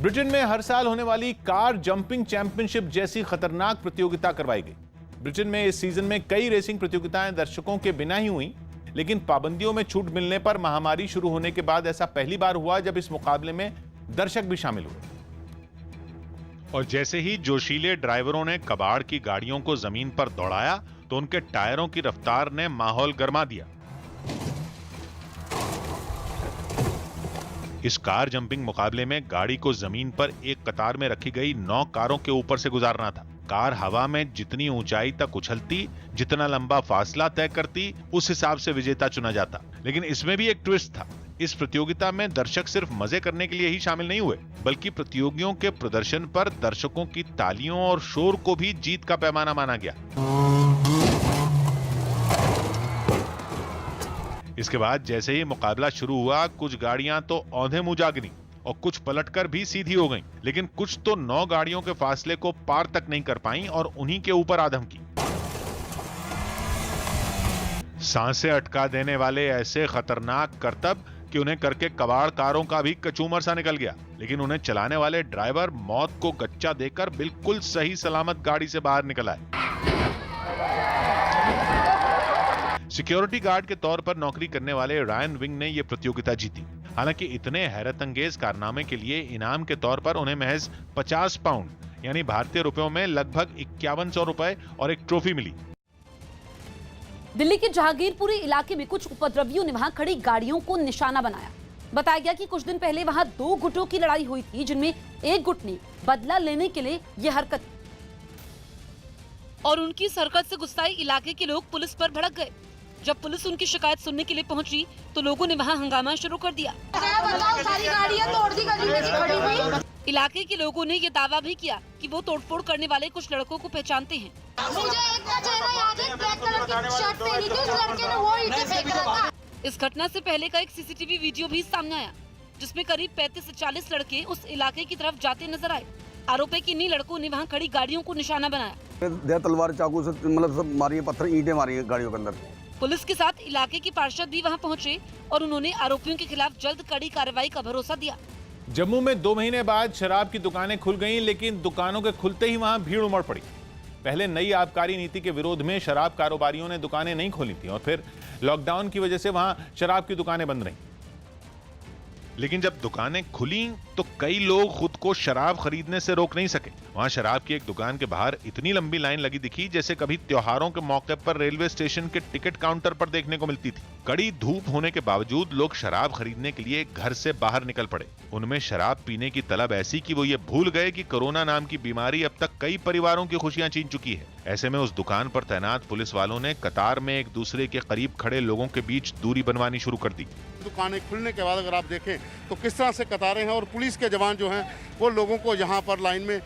Britain में हर साल होने वाली कार जंपिंग चैंपियनशिप जैसी खतरनाक प्रतियोगिता करवाई गई। ब्रिटेन में इस सीजन में कई रेसिंग प्रतियोगिताएं दर्शकों के बिना ही हुई, लेकिन पाबंदियों में छूट मिलने पर महामारी शुरू होने के बाद ऐसा पहली बार हुआ जब इस मुकाबले में दर्शक भी शामिल हुए। और जैसे ही जोशीले ड्राइवरों ने कबाड़ की गाड़ियों को जमीन पर दौड़ाया तो उनके टायरों की रफ्तार ने माहौल गर्मा दिया। इस कार जंपिंग मुकाबले में गाड़ी को जमीन पर एक कतार में रखी गई 9 कारों के ऊपर से गुजारना था। कार हवा में जितनी ऊंचाई तक उछलती, जितना लंबा फासला तय करती, उस हिसाब से विजेता चुना जाता। लेकिन इसमें भी एक ट्विस्ट था। इस प्रतियोगिता में दर्शक सिर्फ मजे करने के लिए ही शामिल नहीं हुए, बल्कि प्रतियोगियों के प्रदर्शन पर दर्शकों की तालियों और शोर को भी जीत का पैमाना माना गया। इसके बाद जैसे ही मुकाबला शुरू हुआ, कुछ गाड़ियां तो औंधे मुंह जा गिरी और कुछ पलटकर भी सीधी हो गईं, लेकिन कुछ तो 9 गाड़ियों के फासले को पार तक नहीं कर पाईं और उन्हीं के ऊपर आधम की। सांसें अटका देने वाले ऐसे खतरनाक करतब कि उन्हें करके कबाड़ कारों का भी कचूमर सा निकल गया, लेकिन उन्हें चलाने वाले ड्राइवर मौत को गच्चा देकर बिल्कुल सही सलामत गाड़ी से बाहर निकल आए। सिक्योरिटी गार्ड के तौर पर नौकरी करने वाले रायन विंग ने यह प्रतियोगिता जीती। हालांकि इतने हैरत अंगेज कारनामे के लिए इनाम के तौर पर उन्हें महज 50 पाउंड यानी भारतीय रुपयों में लगभग 5100 रुपए और एक ट्रॉफी मिली। दिल्ली के जहांगीरपुरी इलाके में कुछ उपद्रवियों ने वहां खड़ी गाड़ियों को निशाना बनाया। बताया गया कि कुछ दिन पहले वहां 2 गुटों की लड़ाई हुई थी, जिनमें एक गुट ने बदला लेने के लिए यह हरकत की और उनकी इस हरकत से गुस्साए इलाके के लोग पुलिस पर भड़क गए। जब पुलिस उनकी शिकायत सुनने के लिए पहुंची तो लोगों ने वहां हंगामा शुरू कर दिया। सारी गाड़ियां तोड़ दी गली में खड़ी हुई। इलाके के लोगों ने ये दावा भी किया कि वो तोड़फोड़ करने वाले कुछ लड़कों को पहचानते हैं। मुझे एक का चेहरा याद है, ब्लैक कलर की शर्ट पहनी थी, उस लड़के ने वो ईंटें फेंक रहा था। इस घटना से पहले का एक सीसीटीवी वीडियो भी सामने आया, जिसमें करीब 35 से 40 लड़के उस इलाके की तरफ जाते नजर आए। आरोप है कि इन्हीं लड़कों ने वहाँ खड़ी गाड़ियों को निशाना बनाया। तलवार चाकू से मतलब सब मारी, पत्थर ईंटें मारी है गाड़ियों के अंदर। पुलिस के साथ इलाके के पार्षद भी वहां पहुंचे और उन्होंने आरोपियों के खिलाफ जल्द कड़ी कार्रवाई का भरोसा दिया। जम्मू में 2 महीने बाद शराब की दुकानें खुल गईं, लेकिन दुकानों के खुलते ही वहां भीड़ उमड़ पड़ी। पहले नई आबकारी नीति के विरोध में शराब कारोबारियों ने दुकानें नहीं खोली थी और फिर लॉकडाउन की वजह से वहां शराब की दुकानें बंद रहीं। लेकिन जब दुकानें खुली तो कई लोग खुद को शराब खरीदने से रोक नहीं सके। वहां शराब की एक दुकान के बाहर इतनी लंबी लाइन लगी दिखी जैसे कभी त्योहारों के मौके पर रेलवे स्टेशन के टिकट काउंटर पर देखने को मिलती थी। कड़ी धूप होने के बावजूद लोग शराब खरीदने के लिए घर से बाहर निकल पड़े। उनमें शराब पीने की तलब ऐसी कि वो ये भूल गए कि कोरोना नाम की बीमारी अब तक कई परिवारों की खुशियां छीन चुकी है। ऐसे में उस दुकान पर तैनात पुलिस वालों ने कतार में एक दूसरे के करीब खड़े लोगों के बीच दूरी बनवानी शुरू कर दी। दुकानें खुलने के बाद अगर आप देखें तो किस तरह से कतारें हैं और पुलिस के जवान जो हैं वो लोगों को यहाँ पर लाइन में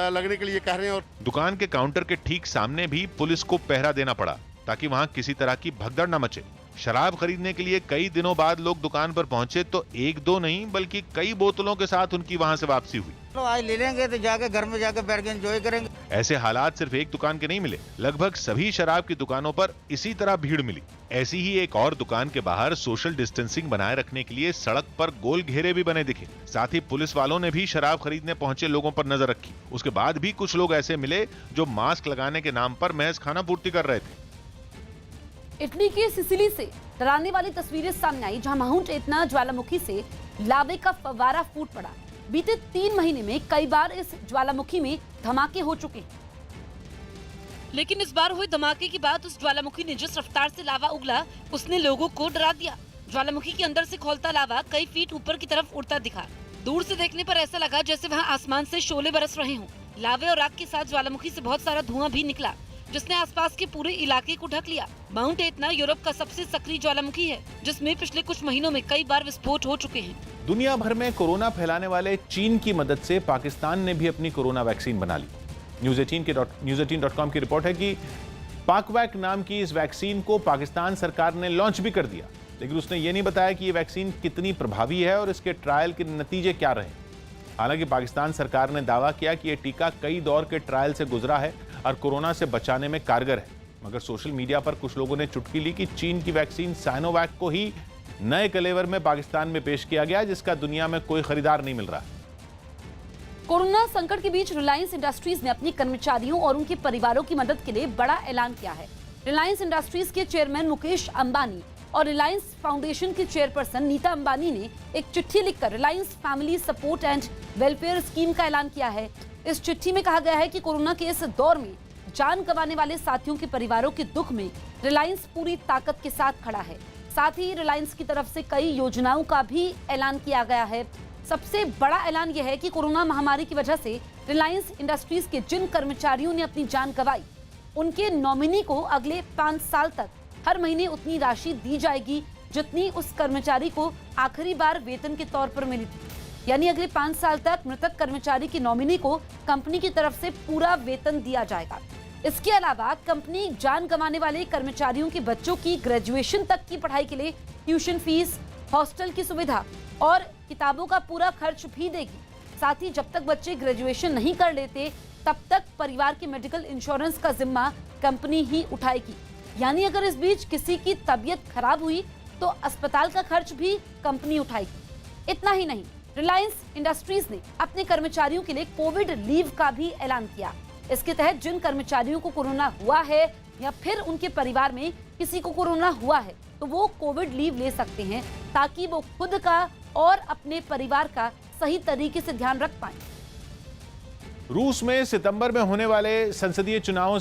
लगने के लिए कह रहे हैं। और दुकान के काउंटर के ठीक सामने भी पुलिस को पहरा देना पड़ा ताकि वहां किसी तरह की भगदड़ न मचे। शराब खरीदने के लिए कई दिनों बाद लोग दुकान पर पहुंचे तो 1-2 नहीं बल्कि कई बोतलों के साथ उनकी वहां से वापसी हुई। तो आज ले लेंगे तो जाके घर में जाके बैठ के एंजॉय करेंगे। ऐसे हालात सिर्फ एक दुकान के नहीं मिले, लगभग सभी शराब की दुकानों पर इसी तरह भीड़ मिली। ऐसी ही एक और दुकान के बाहर सोशल डिस्टेंसिंग बनाए रखने के लिए सड़क पर गोल घेरे भी बने दिखे। साथ ही पुलिस वालों ने भी शराब खरीदने पहुंचे लोगों पर नजर रखी। उसके बाद भी कुछ लोग ऐसे मिले जो मास्क लगाने के नाम पर महज खाना पूर्ति कर रहे थे। इटली के सिसिली से डराने वाली तस्वीरें सामने आई, जहां माउंट एतना ज्वालामुखी से लावे का फव्वारा फूट पड़ा। बीते 3 महीने में कई बार इस ज्वालामुखी में धमाके हो चुके हैं, लेकिन इस बार हुए धमाके के बाद उस ज्वालामुखी ने जिस रफ्तार से लावा उगला, उसने लोगों को डरा दिया। ज्वालामुखी के अंदर से खौलता लावा कई फीट ऊपर की तरफ उड़ता दिखा। दूर से देखने पर ऐसा लगा जैसे वहाँ आसमान से शोले बरस रहे हों। लावे और आग के साथ ज्वालामुखी से बहुत सारा धुआं भी निकला, जिसने आसपास के पूरे इलाके को ढक लिया। माउंट एतना यूरोप का सबसे सक्रिय ज्वालामुखी है, जिसमें पिछले कुछ महीनों में कई बार विस्फोट हो चुके हैं। दुनिया भर में कोरोना फैलाने वाले चीन की मदद से पाकिस्तान ने भी अपनी कोरोना वैक्सीन बना ली। News18.com की रिपोर्ट है कि पाकवैक नाम की इस वैक्सीन को पाकिस्तान सरकार ने लॉन्च भी कर दिया, लेकिन उसने ये नहीं बताया कि ये वैक्सीन कितनी प्रभावी है और इसके ट्रायल के नतीजे क्या रहे। हालांकि पाकिस्तान सरकार ने दावा किया कि यह टीका कई दौर के ट्रायल से गुजरा है और कोरोना से बचाने में कारगर है। मगर सोशल मीडिया पर कुछ लोगों ने चुटकी ली कि चीन की वैक्सीन साइनोवैक को ही नए कलेवर में पाकिस्तान में पेश किया गया, जिसका दुनिया में कोई खरीदार नहीं मिल रहा। कोरोना संकट के बीच रिलायंस इंडस्ट्रीज ने अपने कर्मचारियों और उनके परिवारों की मदद के लिए बड़ा ऐलान किया है। रिलायंस इंडस्ट्रीज के चेयरमैन मुकेश अंबानी और रिलायंस फाउंडेशन की चेयरपर्सन नीता अंबानी ने एक चिट्ठी लिखकर Reliance family support and welfare scheme का ऐलान किया है। इस चिट्ठी में कहा गया है कि कोरोना के इस दौर में जान गंवाने वाले साथियों के परिवारों के दुख में रिलायंस पूरी ताकत के साथ खड़ा है। साथ ही रिलायंस की तरफ से कई योजनाओं का भी ऐलान किया गया है। सबसे बड़ा ऐलान यह है कि कोरोना महामारी की वजह से रिलायंस इंडस्ट्रीज के जिन कर्मचारियों ने अपनी जान गंवाई, उनके नॉमिनी को अगले 5 साल तक हर महीने उतनी राशि दी जाएगी जितनी उस कर्मचारी को आखिरी बार वेतन के तौर पर मिली थी। यानी अगले 5 साल तक मृतक कर्मचारी की नॉमिनी को कंपनी की तरफ से पूरा वेतन दिया जाएगा। इसके अलावा कंपनी जान गंवाने वाले कर्मचारियों के बच्चों की ग्रेजुएशन तक की पढ़ाई के लिए ट्यूशन फीस, हॉस्टल की सुविधा और किताबों का पूरा खर्च भी देगी। साथ ही जब तक बच्चे ग्रेजुएशन नहीं कर लेते तब तक परिवार के मेडिकल इंश्योरेंस का जिम्मा कंपनी ही उठाएगी। यानी अगर इस बीच किसी की तबीयत खराब हुई तो अस्पताल का खर्च भी कंपनी उठाएगी। इतना ही नहीं, रिलायंस इंडस्ट्रीज ने अपने कर्मचारियों के लिए कोविड लीव का भी ऐलान किया। इसके तहत जिन कर्मचारियों को कोरोना हुआ है या फिर उनके परिवार में किसी को कोरोना हुआ है तो वो कोविड लीव ले सकते हैं ताकि वो खुद का और अपने परिवार का सही तरीके से ध्यान रख पाए। रूस में सितंबर में होने वाले संसदीय चुनावों से